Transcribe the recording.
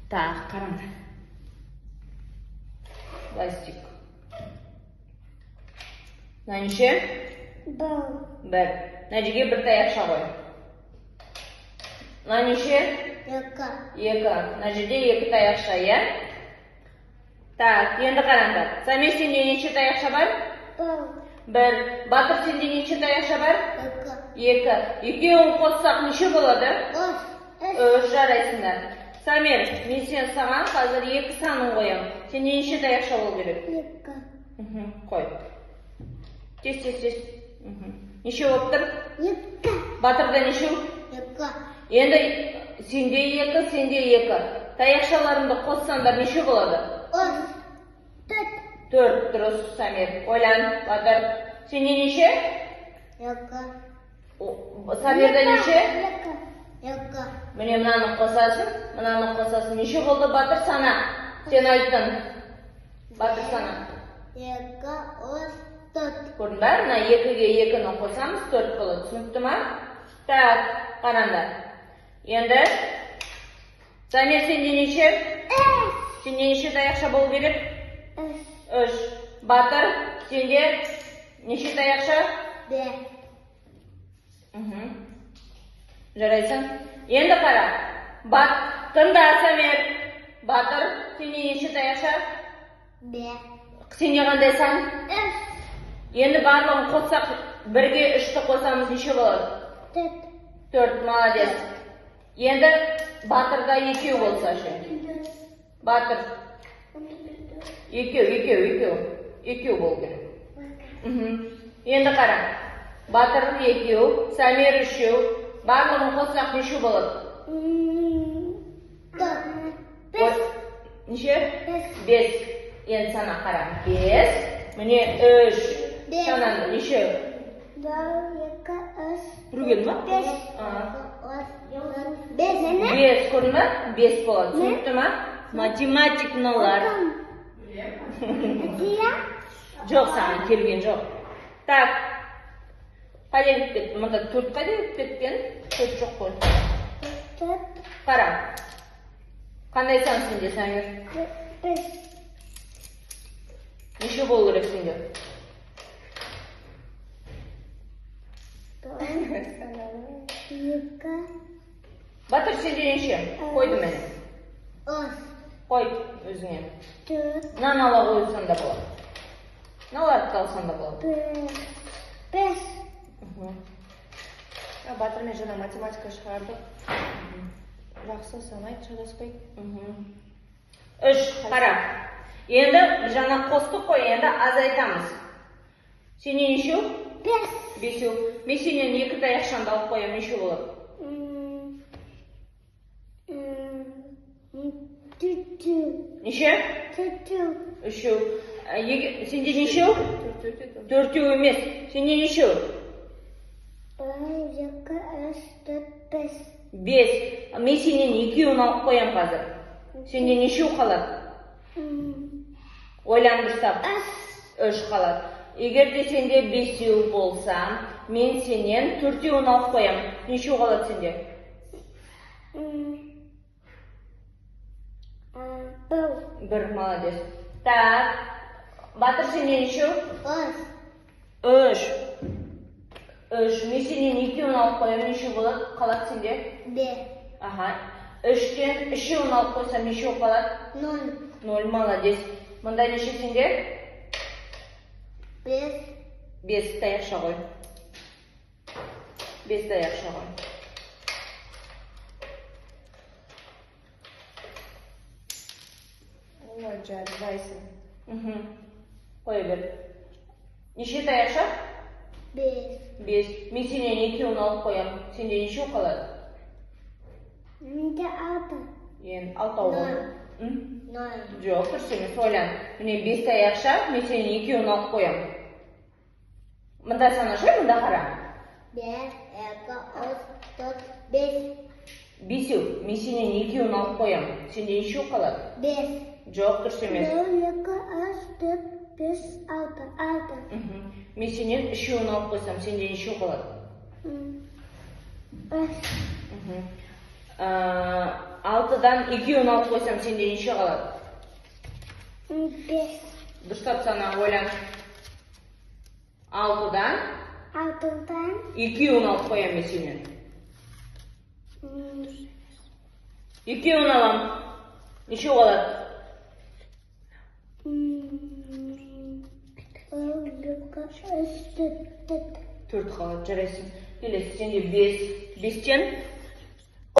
Так, қараңдар. Былай істейік. Мына неше? 1. 1. Мына жерге бір таяқша қой. Мына неше? 2. 2. Мына жерде 2 таяқша, иә? Так, енді қараңдар. Самир, сенде неше таяқша бар? 1. 1. Батыр, сенде неше таяқша бар? 2. 2. Екеуін қоссақ неше болады? 3. 3 жарайсыңдар. Самир, мен саған қазір 2 санын қоям. Сенде неше таяқша болу керек? 2. Қой. Тез. Неше болып тұр? 2. Батырда неше? 2. Енді сенде 2, сенде 2. Таяқшаларымды қоссаңдар неше болады? 4. 4. Дұрыс, Самир. Ойлан, Батыр. Сенде неше? 2. Самирда неше? 2. Міне мынаны қосасын. Неше болды, Батыр, сана? Сен айттың. Батыр, сана. 2, 3, 4. Көрдің ба? Мына 2-ге 2-ні қосамыз, 4 болады. Түсінікті ма? Так, қараңдар. Енді Самир, сенде неше? Сенде неше таяқша болу керек? 3. Батыр, сенде неше таяқша? 5. Жарайсың. Енді қара. Тыңда, Самир. Батыр, сенде неше таяқша? 5. Сенде қандай сан? 3. Енді барлығын қоссақ, 1-ге 3-ті қосамыз неше болады? 4. 4, молодец. Енді Батырда 2 болса ше. Батыр. 2 болу керек. Енді қара. Батыр 2, Самир 3. Барлығын қоссақ неше болады? 4. Неше? 5. Енді сана қара. 5. Міне 3. Сананы неше? 1, 2, 3. Бүрген ма? 5. 5, көрдің ма? 5 болады. Түсінікті ма? Математик мыналар. Жоқ, саған келген жоқ. Так. Қайда кетіп кетті? Мұнда 4 қайда кетіп кеткен? 4 жоқ қой. 4. Қара. Қандай сан сенде, Самир? 5. Неше болу керек сенде? 2. Батыр, сенде неше? Қойды мені. 3. Қой өзіңе. 4. Мынаны ала қойсаң да болады. Мыналарды алсаң да болады. 5. Батыр мен жаңа математика шығардық. Жақсы, санайды, шатаспайды. 3, қара. Енді жаңа қостық қой, енді азайтамыз. Сенен неше? 5. 5. Мен сенен 2 таяқшамды алып қоям, неше болады? 2. Неше? 3. 3. Сенде неше? 4 емес. Сенде неше? 1, 2, 3, 4, 5. 5. Мен сенен 2-ін алып қоям қазір. Сенде неше қалады? Ойландырсақ. 3 қалады. Егер де сенде 5 болса, мен сенен 4-ін алып қоям. Неше қалады сенде? 1, молодец. Так. Батыр, сенде неше? 3. Мен сенен 2-ін алып қоям. Неше қалады сенде? 5. Аха. 3-тен 3-ін алып қойсам неше қалады? 0. 0, молодец. Мұнда неше сенде? 5. 5 таяқша қой. 5 таяқша қой. Ой, жарайсың. Қой бер. Неше таяқша? 5. 5. Мен сенен 2-ін алып қоям. Сенде неше қалады? Менде 6. Енді 6 болады. 0. Жоқ, дұрыс емес, ойлан. Міне 5 таяқша, мен сенен 2-ін алып қоям. Мында санашы, мында қара. 1, 2, 3, 4, 5. 5. Мен сенен 2-ін алып қоям. Сенде неше қалады? 5. Жоқ, дұрыс емес. 1, 2, 3, 4, 5, 6. Мен сенен 3-ін алып қойсам, сенде неше қалады? 3. 6'dan 2 10 alып koysam sende nechе kaladi? 5. Dıştap sana oylan. 6'dan 6'dan 2 10 alып koyam ben seni. 2 10 alam. Nechе kaladi? 4 kaladi, жарайсың. Келесі, сенде 5. 5'ten